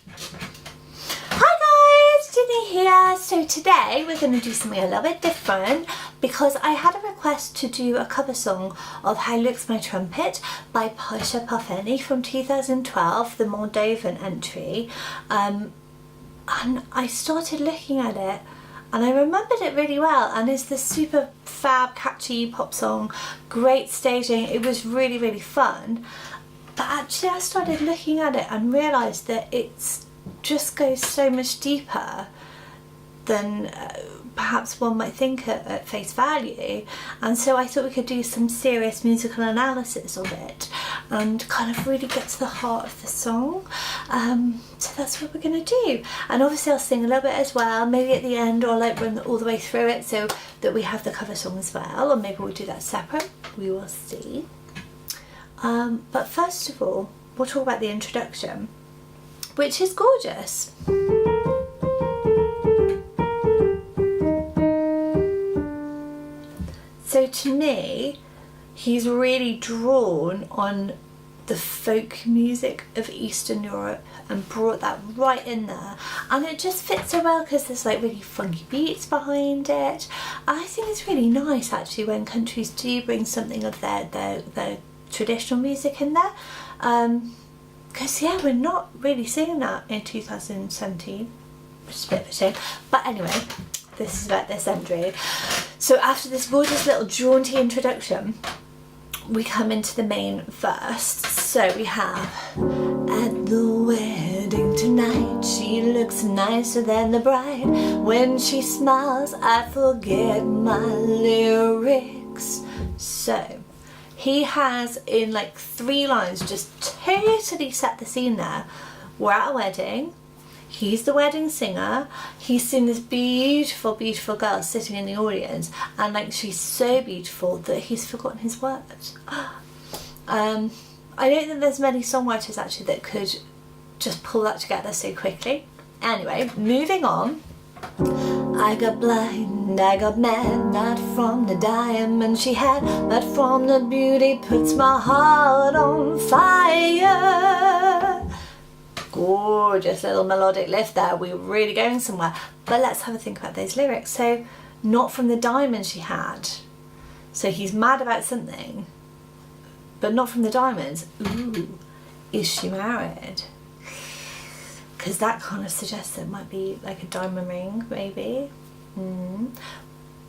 Hi guys, Ginny here. So today we're going to do something a little bit different because I had a request to do a cover song of How Looks My Trumpet by Pasha Parfeni from 2012, the Moldovan entry. And I started looking at it and I remembered it really well, and it's this super fab catchy pop song, great staging. It was really, really fun. But actually I started looking at it and realised that it's just goes so much deeper than perhaps one might think at face value, and so I thought we could do some serious musical analysis of it and kind of really get to the heart of the song. So that's what we're going to do, and obviously I'll sing a little bit as well, maybe at the end, or like run all the way through it so that we have the cover song as well, or maybe we'll do that separate, we will see. But first of all, we'll talk about the introduction, which is gorgeous. So to me, he's really drawn on the folk music of Eastern Europe and brought that right in there, and it just fits so well because there's like really funky beats behind it. I think it's really nice actually when countries do bring something of their traditional music in there, because yeah, we're not really seeing that in 2017, which is a bit of a shame. But anyway, this is about this entry. So after this gorgeous little jaunty introduction, we come into the main verse. So we have, at the wedding tonight, she looks nicer than the bride. When she smiles, I forget my lyrics. So he has, in like 3 lines, just totally set the scene there. We're at a wedding. He's the wedding singer. He's seen this beautiful, beautiful girl sitting in the audience, and like she's so beautiful that he's forgotten his words. I don't think there's many songwriters actually that could just pull that together so quickly. Anyway, moving on. I got blind, I got mad, not from the diamond she had, but from the beauty puts my heart on fire. Gorgeous little melodic lift there, we're really going somewhere. But let's have a think about those lyrics. So, not from the diamond she had. So he's mad about something, but not from the diamonds. Ooh, is she married? Because that kind of suggests it might be like a diamond ring, maybe.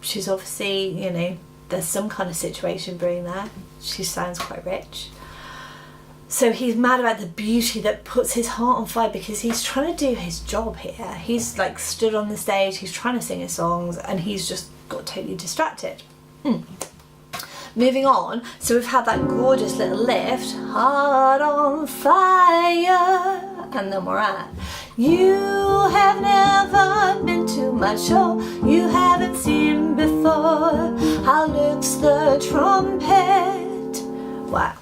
She's obviously, you know, there's some kind of situation brewing there. She sounds quite rich. So he's mad about the beauty that puts his heart on fire because he's trying to do his job here. He's like stood on the stage, he's trying to sing his songs, and he's just got totally distracted. Moving on, so we've had that gorgeous little lift, heart on fire, and then we're at, you have never been to my show, you haven't seen before, how looks the trumpet. Wow.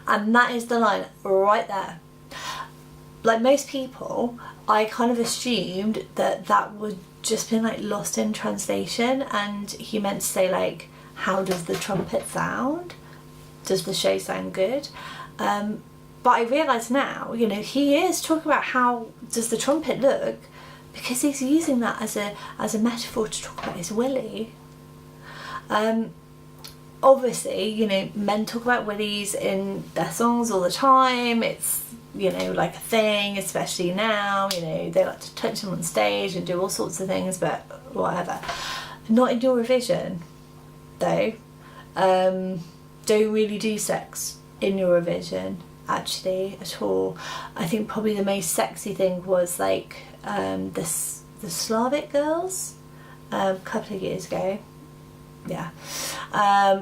And that is the line right there. Like most people, I kind of assumed that that would just been like lost in translation, and he meant to say like, how does the trumpet sound? Does the show sound good? But I realise now, you know, he is talking about how does the trumpet look, because he's using that as a metaphor to talk about his willy. Obviously, you know, men talk about willies in their songs all the time. It's, you know, like a thing, especially now, you know, they like to touch them on stage and do all sorts of things, but whatever. Not in Eurovision, though. Don't really do sex in Eurovision, actually, at all. I think probably the most sexy thing was like the Slavic girls a couple of years ago. Yeah,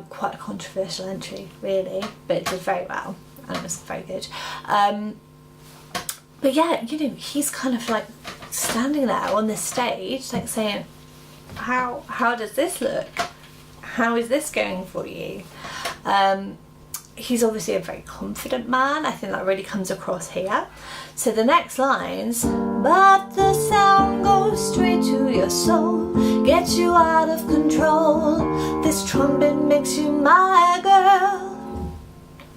quite a controversial entry really, but it did very well and it was very good. But yeah, you know, he's kind of like standing there on this stage like saying, how does this look? How is this going for you? He's obviously a very confident man. I think that really comes across here. So the next lines, but the sound goes straight to your soul, gets you out of control, this trumpet makes you my girl.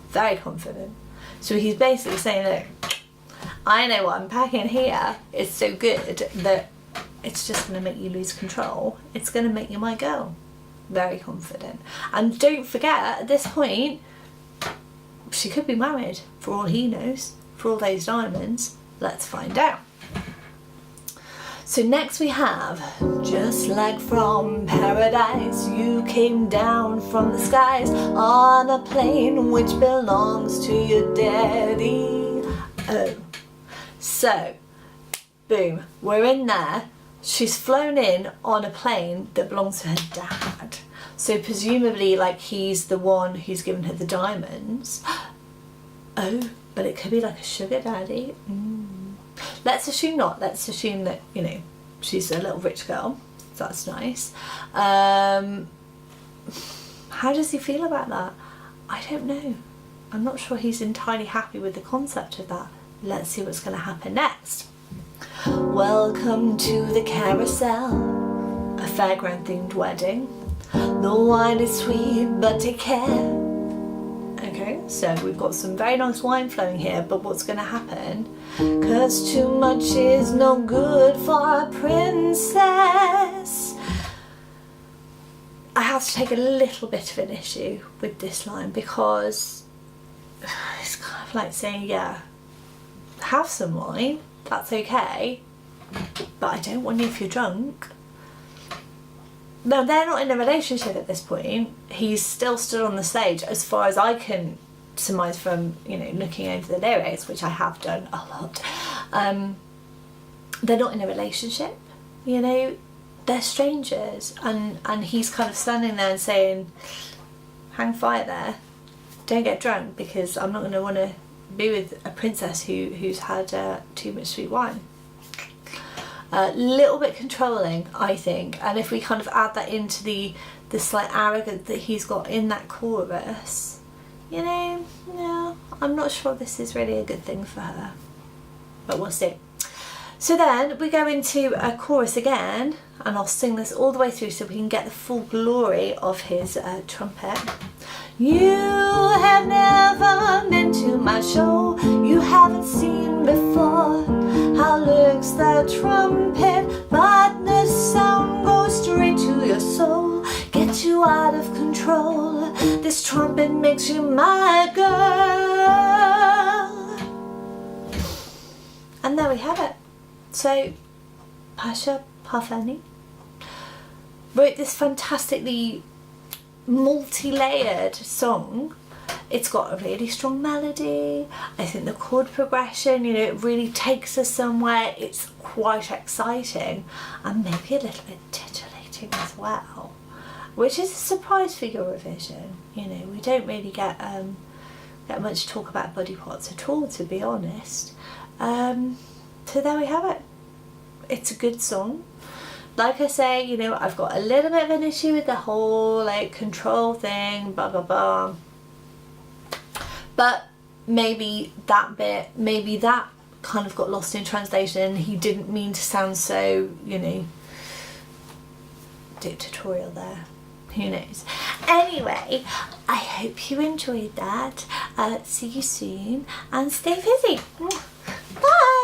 Very confident. So he's basically saying, look, I know what I'm packing here is so good that it's just going to make you lose control. It's going to make you my girl. Very confident. And don't forget, at this point, she could be married, for all he knows, for all those diamonds. Let's find out. So next we have, just like from paradise, you came down from the skies on a plane which belongs to your daddy. Oh. So, boom, we're in there. She's flown in on a plane that belongs to her dad. So presumably, like, he's the one who's given her the diamonds. Oh, but it could be like a sugar daddy. Let's assume not. Let's assume that, you know, she's a little rich girl. So that's nice. How does he feel about that? I don't know. I'm not sure he's entirely happy with the concept of that. Let's see what's going to happen next. Welcome to the carousel, a fairground themed wedding. The wine is sweet, but take care. Okay, so we've got some very nice wine flowing here, but what's going to happen? 'Cause too much is no good for a princess. I have to take a little bit of an issue with this line because it's kind of like saying, yeah, have some wine, that's okay, but I don't want you if you're drunk. No, they're not in a relationship at this point. He's still stood on the stage, as far as I can surmise from, you know, looking over the lyrics, which I have done a lot. They're not in a relationship, you know, they're strangers, and he's kind of standing there and saying, hang fire there, don't get drunk, because I'm not going to want to be with a princess who's had too much sweet wine. A little bit controlling, I think, and if we kind of add that into the slight arrogance that he's got in that chorus, you know, no, I'm not sure this is really a good thing for her, but we'll see. So then we go into a chorus again, and I'll sing this all the way through so we can get the full glory of his trumpet. You have never been to my show, you haven't seen before how looks the trumpet, but the sound goes straight to your soul, get you out of control, this trumpet makes you my girl. And there we have it. So Pasha Parfani wrote this fantastically multi-layered song. It's got a really strong melody. I think the chord progression, you know, it really takes us somewhere. It's quite exciting and maybe a little bit titillating as well, which is a surprise for Eurovision. You know, we don't really get much talk about body parts at all, to be honest. So there we have it. It's a good song. Like I say, you know, I've got a little bit of an issue with the whole like control thing, blah blah blah. But maybe that bit, maybe that kind of got lost in translation. He didn't mean to sound so, you know, dictatorial there. Who knows? Anyway, I hope you enjoyed that. See you soon and stay busy. Bye.